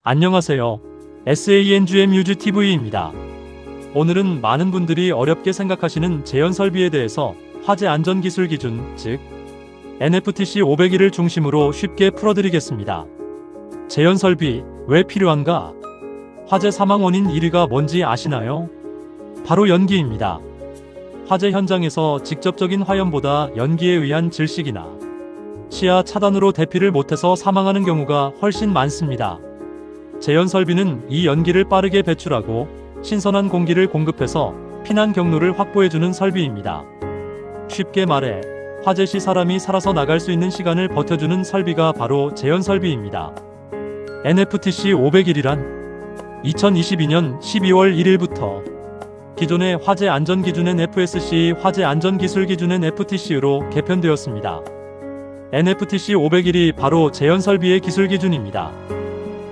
안녕하세요. SANGMUGTV입니다. 오늘은 많은 분들이 어렵게 생각하시는 제연 설비에 대해서 화재 안전 기술 기준, 즉 NFTC 501을 중심으로 쉽게 풀어드리겠습니다. 제연 설비 왜 필요한가? 화재 사망 원인 1위가 뭔지 아시나요? 바로 연기입니다. 화재 현장에서 직접적인 화염보다 연기에 의한 질식이나 시야 차단으로 대피를 못해서 사망하는 경우가 훨씬 많습니다. 제연 설비는 이 연기를 빠르게 배출하고 신선한 공기를 공급해서 피난 경로를 확보해주는 설비입니다. 쉽게 말해 화재 시 사람이 살아서 나갈 수 있는 시간을 버텨주는 설비가 바로 제연 설비입니다. NFTC 501이란 2022년 12월 1일부터 기존의 화재 안전 기준엔 FSC 화재 안전 기술 기준엔 FTC로 개편되었습니다. NFTC 501이 바로 제연 설비의 기술 기준입니다.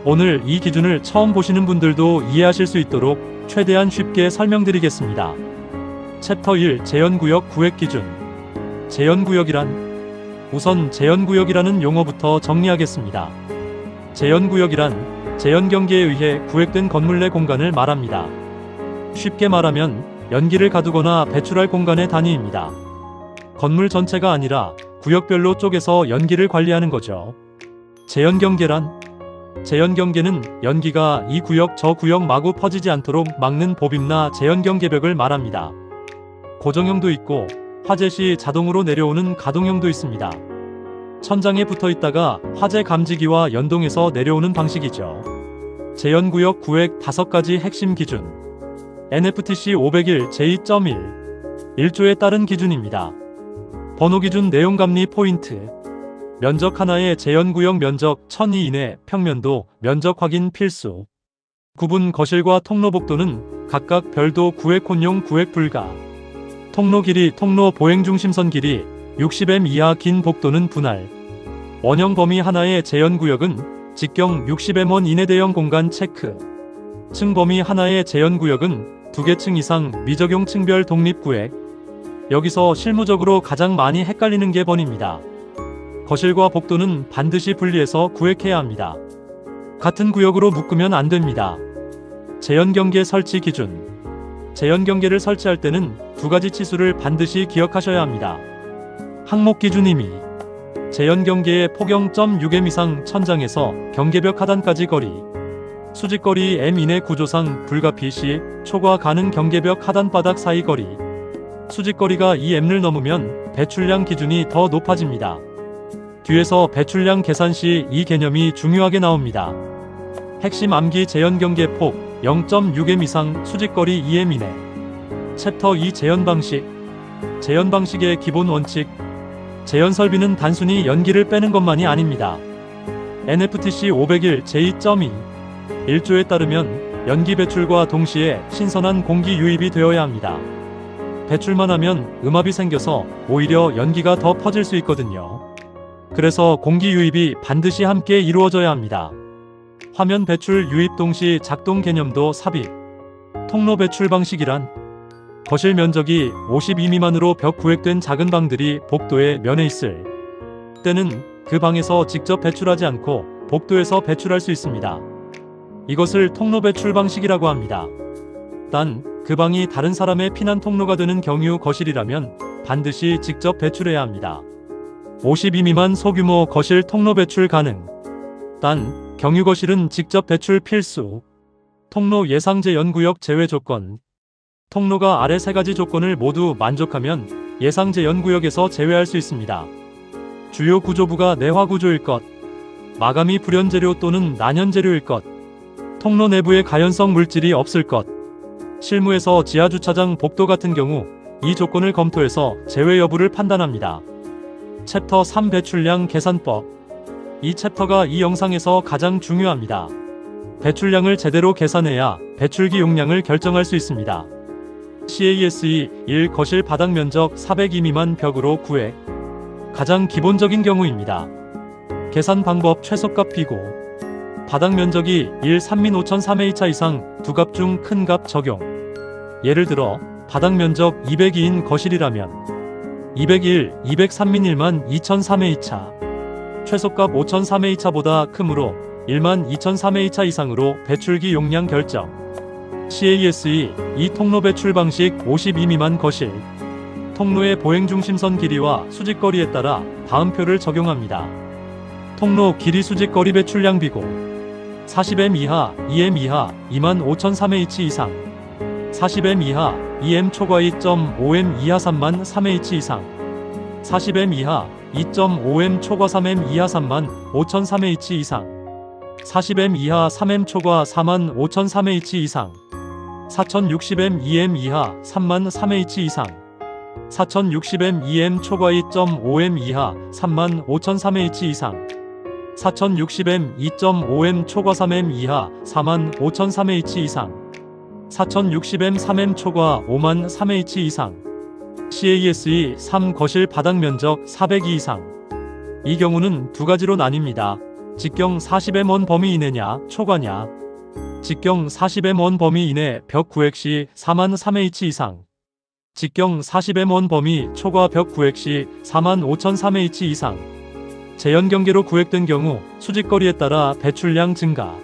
오늘 이 기준을 처음 보시는 분들도 이해하실 수 있도록 최대한 쉽게 설명드리겠습니다. 챕터 1 제연구역 구획 기준. 제연구역이란? 우선 제연구역이라는 용어부터 정리하겠습니다. 제연구역이란 제연경계에 의해 구획된 건물 내 공간을 말합니다. 쉽게 말하면 연기를 가두거나 배출할 공간의 단위입니다. 건물 전체가 아니라 구역별로 쪼개서 연기를 관리하는 거죠. 제연경계란? 제연경계는 연기가 이 구역 저 구역 마구 퍼지지 않도록 막는 보빔나 제연경계벽을 말합니다. 고정형도 있고 화재 시 자동으로 내려오는 가동형도 있습니다. 천장에 붙어 있다가 화재 감지기와 연동해서 내려오는 방식이죠. 제연구역 구획 5가지 핵심 기준. NFTC 501 제2.1 1조에 따른 기준입니다. 번호 기준 내용 감리 포인트. 면적 하나의 제연구역 면적 1002 이내 평면도 면적 확인 필수. 구분 거실과 통로 복도는 각각 별도 구획 혼용 구획 불가. 통로 길이 통로 보행 중심선 길이 60m 이하 긴 복도는 분할. 원형 범위 하나의 제연구역은 직경 60m 이내 대형 공간 체크. 층 범위 하나의 제연구역은 2개 층 이상 미적용 층별 독립구획. 여기서 실무적으로 가장 많이 헷갈리는 게 번입니다. 거실과 복도는 반드시 분리해서 구획해야 합니다. 같은 구역으로 묶으면 안 됩니다. 제연경계 설치 기준. 제연경계를 설치할 때는 2가지 치수를 반드시 기억하셔야 합니다. 항목 기준 임의. 제연경계의 폭영 6m 이상 천장에서 경계벽 하단까지 거리. 수직거리 m 이내 구조상 불가피 시 초과 가능 경계벽 하단바닥 사이 거리. 수직거리가 이 m를 넘으면 배출량 기준이 더 높아집니다. 뒤에서 배출량 계산 시 이 개념이 중요하게 나옵니다. 핵심 암기 제연경계 폭 0.6m 이상 수직거리 2m 이내. 챕터 2 제연 방식. 제연 방식의 기본 원칙. 제연 설비는 단순히 연기를 빼는 것만이 아닙니다. NFTC 501 제2.2 1조에 따르면 연기 배출과 동시에 신선한 공기 유입이 되어야 합니다. 배출만 하면 음압이 생겨서 오히려 연기가 더 퍼질 수 있거든요. 그래서 공기 유입이 반드시 함께 이루어져야 합니다. 화면 배출 유입 동시 작동 개념도 삽입. 통로 배출 방식이란? 거실 면적이 52 미만으로 벽 구획된 작은 방들이 복도의 면에 있을 때는 그 방에서 직접 배출하지 않고 복도에서 배출할 수 있습니다. 이것을 통로 배출 방식이라고 합니다. 단, 그 방이 다른 사람의 피난 통로가 되는 경우 거실이라면 반드시 직접 배출해야 합니다. 52 미만 소규모 거실 통로 배출 가능. 단, 경유 거실은 직접 배출 필수. 통로 예상 제연구역 제외 조건. 통로가 아래 3가지 조건을 모두 만족하면 예상 제연구역에서 제외할 수 있습니다. 주요 구조부가 내화 구조일 것. 마감이 불연재료 또는 난연재료일 것. 통로 내부에 가연성 물질이 없을 것. 실무에서 지하주차장 복도 같은 경우 이 조건을 검토해서 제외 여부를 판단합니다. 챕터 3 배출량 계산법. 이 챕터가 이 영상에서 가장 중요합니다. 배출량을 제대로 계산해야 배출기 용량을 결정할 수 있습니다. CASE 1 거실 바닥 면적 402 미만 벽으로 구획. 가장 기본적인 경우입니다. 계산 방법 최소값 비고. 바닥 면적이 1 3민 5003회 이상 두 값 중 큰 값 적용. 예를 들어 바닥 면적 202인 거실이라면 201, 203민 1만 2003회 2차. 최소값 5003회 2차보다 크므로 12,003회차 이상으로 배출기 용량 결정. CASE 이 통로 배출 방식 52 미만 거실. 통로의 보행 중심선 길이와 수직거리에 따라 다음 표를 적용합니다. 통로 길이 수직거리 배출량 비고 40M 이하, 2M 이하 25,003H 이상 40M 이하, 2M 초과 2.5M 이하 33,000H 이상 40M 이하, 2.5M 초과 3M 이하 35,003H 이상 40M 이하 3M 초과 45,003H 이상 4060M 2M 이하 33,000H 이상 4060M 2M 초과 2.5M 이하 35,003H 이상 4060M 2.5M 초과 3M 이하 45,003H 이상 4060M 3M 초과 53,000H 이상 CASE 3 거실 바닥 면적 402 이상. 이 경우는 두 가지로 나뉩니다. 직경 40M 원 범위 이내냐 초과냐. 직경 40M 원 범위 이내 벽 구획 시 43,000H 이상. 직경 40M 원 범위 초과 벽 구획 시 45,003H 이상. 재연경계로 구획된 경우 수직거리에 따라 배출량 증가.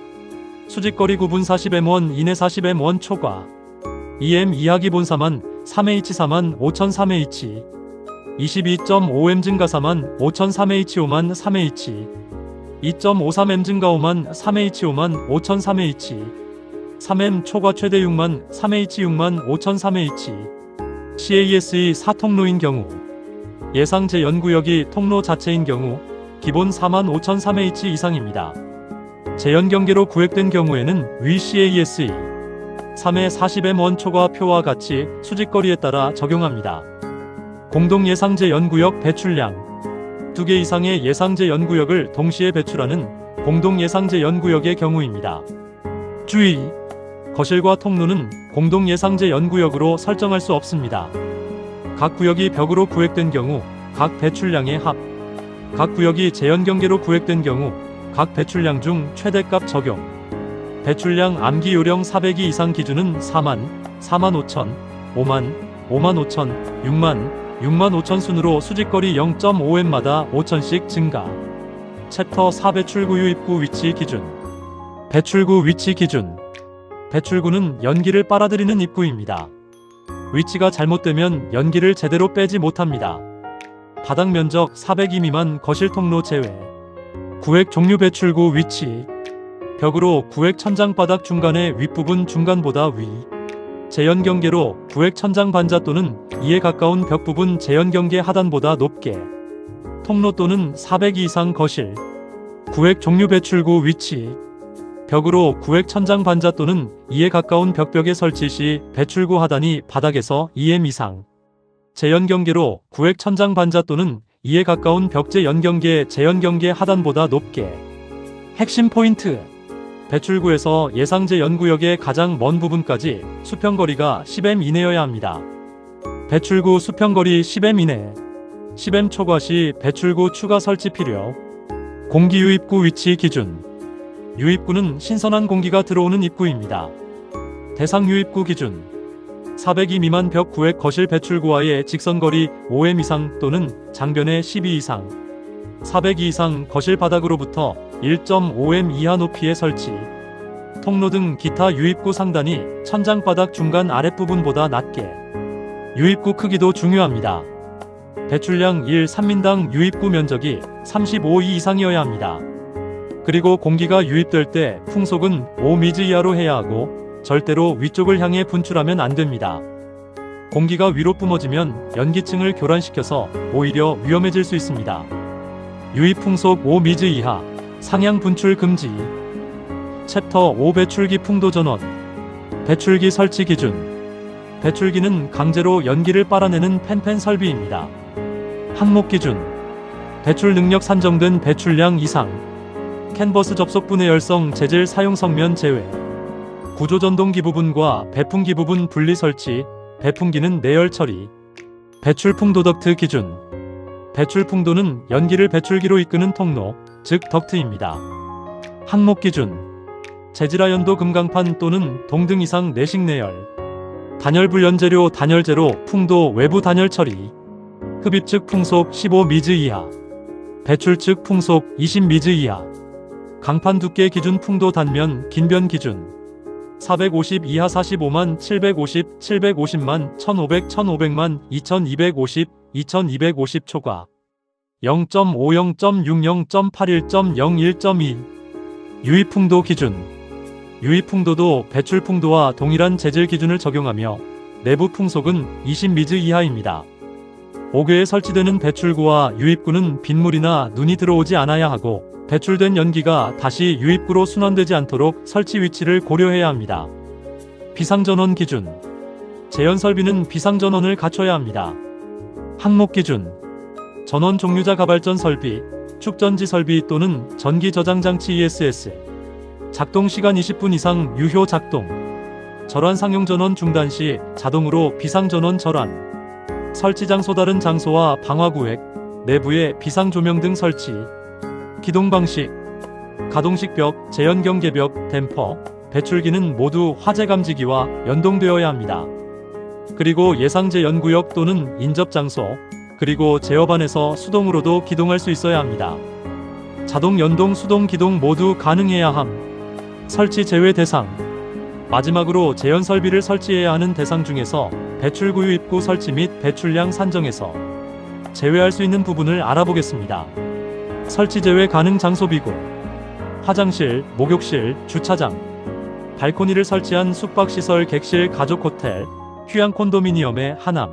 수직거리 구분 40M 원 이내 40M 원 초과. 2M 이하 기본 4만 3H 45,003H 22.5M 증가 45,003H 5만 3H 2.53M 증가 5만 3H 5만 5,003H 3M 초과 최대 6만 3H 6만 5,003H CASE 4통로인 경우 예상 재연구역이 통로 자체인 경우 기본 45,003H 이상입니다. 재연경계로 구획된 경우에는 위 CASE 3의 40M 원 초과 표와 같이 수직거리에 따라 적용합니다. 공동 예상제 연구역 배출량 2개 이상의 예상제 연구역을 동시에 배출하는 공동 예상제 연구역의 경우입니다. 주의! 거실과 통로는 공동 예상제 연구역으로 설정할 수 없습니다. 각 구역이 벽으로 구획된 경우 각 배출량의 합, 각 구역이 재연경계로 구획된 경우 각 배출량 중 최대값 적용. 배출량 암기 요령 400이 이상 기준은 4만, 4만 5천, 5만, 5만 5천, 6만, 6만 5천 순으로 수직거리 0.5M마다 5천씩 증가. 챕터 4 배출구 유입구 위치 기준. 배출구 위치 기준. 배출구는 연기를 빨아들이는 입구입니다. 위치가 잘못되면 연기를 제대로 빼지 못합니다. 바닥 면적 402 미만 거실 통로 제외. 구획 종류 배출구 위치. 벽으로 구획 천장 바닥 중간의 윗부분 중간보다 위. 재연경계로 구획 천장 반자 또는 이에 가까운 벽 부분 재연경계 하단보다 높게. 통로 또는 402 이상 거실. 구획 종류 배출구 위치. 벽으로 구획 천장 반자 또는 이에 가까운 벽벽에 설치 시 배출구 하단이 바닥에서 2M 이상. 재연경계로 구획 천장 반자 또는 이에 가까운 벽재 연경계 재연경계 하단보다 높게. 핵심 포인트. 배출구에서 예상제 연구역의 가장 먼 부분까지 수평거리가 10M 이내여야 합니다. 배출구 수평거리 10M 이내. 10M 초과 시 배출구 추가 설치 필요. 공기 유입구 위치 기준. 유입구는 신선한 공기가 들어오는 입구입니다. 대상 유입구 기준. 402 미만 벽 구획 거실 배출구와의 직선거리 5M 이상 또는 장변의 12 이상. 402 이상 거실 바닥으로부터 1.5M 이하 높이의 설치. 통로 등 기타 유입구 상단이 천장 바닥 중간 아랫부분보다 낮게. 유입구 크기도 중요합니다. 배출량 1 3인당 유입구 면적이 35 이상이어야 합니다. 그리고 공기가 유입될 때 풍속은 5m 이하로 해야 하고 절대로 위쪽을 향해 분출하면 안 됩니다. 공기가 위로 뿜어지면 연기층을 교란시켜서 오히려 위험해질 수 있습니다. 유입 풍속 5m 이하, 상향 분출 금지. 챕터 5 배출기 풍도 전원. 배출기 설치 기준. 배출기는 강제로 연기를 빨아내는 팬팬 설비입니다. 항목 기준. 배출 능력 산정된 배출량 이상. 캔버스 접속분해 열성 재질 사용 성면 제외. 구조 전동기 부분과 배풍기 부분 분리 설치. 배풍기는 내열 처리. 배출 풍도 덕트 기준. 배출 풍도는 연기를 배출기로 이끄는 통로, 즉 덕트입니다. 항목 기준. 재질하연도 금강판 또는 동등 이상 내식 내열. 단열 불연재료 단열재로 풍도 외부 단열 처리. 흡입 측 풍속 15m 이하. 배출 측 풍속 20m 이하. 강판 두께 기준 풍도 단면 긴변 기준 450 이하 45만 750 750만 1500 1500만 2250 2250 초과 0.5 0.6 0.81 0.01.2 유입풍도 기준 유입풍도도 배출풍도와 동일한 재질 기준을 적용하며 내부 풍속은 20미즈 이하입니다. 옥외에 설치되는 배출구와 유입구는 빗물이나 눈이 들어오지 않아야 하고 배출된 연기가 다시 유입구로 순환되지 않도록 설치 위치를 고려해야 합니다. 비상전원 기준 제연설비는 비상전원을 갖춰야 합니다. 항목 기준 전원 종류자 가발전 설비, 축전지 설비 또는 전기 저장 장치 ESS 작동 시간 20분 이상 유효 작동 절환 상용 전원 중단 시 자동으로 비상전원 절환 설치 장소 다른 장소와 방화구획 내부에 비상조명 등 설치 기동 방식 가동식 벽, 제연 경계벽, 댐퍼, 배출기는 모두 화재 감지기와 연동되어야 합니다. 그리고 예상 제연구역 또는 인접 장소 그리고 제어반에서 수동으로도 기동할 수 있어야 합니다. 자동, 연동, 수동, 기동 모두 가능해야 함. 설치 제외 대상 마지막으로 제연 설비를 설치해야 하는 대상 중에서 배출구 유입구 설치 및 배출량 산정에서 제외할 수 있는 부분을 알아보겠습니다. 설치 제외 가능 장소 비고 화장실, 목욕실, 주차장 발코니를 설치한 숙박시설, 객실, 가족호텔, 휴양 콘도미니엄의 하남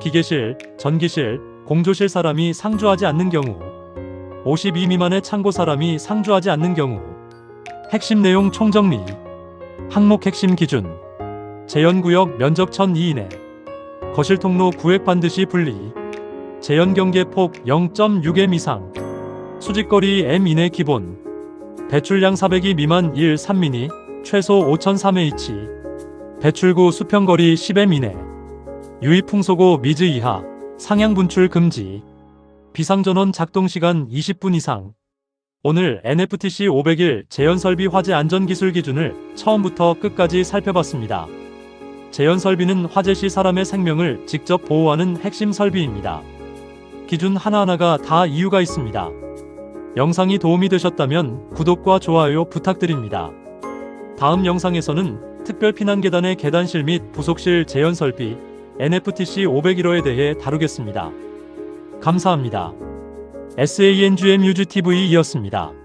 기계실, 전기실, 공조실 사람이 상주하지 않는 경우 52 미만의 창고 사람이 상주하지 않는 경우 핵심 내용 총정리 항목 핵심 기준 제연구역 면적 1002 이내 거실 통로 구획 반드시 분리 제연경계 폭 0.6m 이상 수직거리 m 이내 기본 배출량 402 미만 1 3미니 최소 5003H 배출구 수평거리 10m 이내 유입풍속호 미즈 이하 상향 분출 금지 비상전원 작동시간 20분 이상 오늘 NFTC 500일 제연설비 화재 안전기술 기준을 처음부터 끝까지 살펴봤습니다. 제연설비는 화재 시 사람의 생명을 직접 보호하는 핵심 설비입니다. 기준 하나하나가 다 이유가 있습니다. 영상이 도움이 되셨다면 구독과 좋아요 부탁드립니다. 다음 영상에서는 특별 피난계단의 계단실 및 부속실 제연설비 NFTC 501호에 대해 다루겠습니다. 감사합니다. SANGMUGTV이었습니다.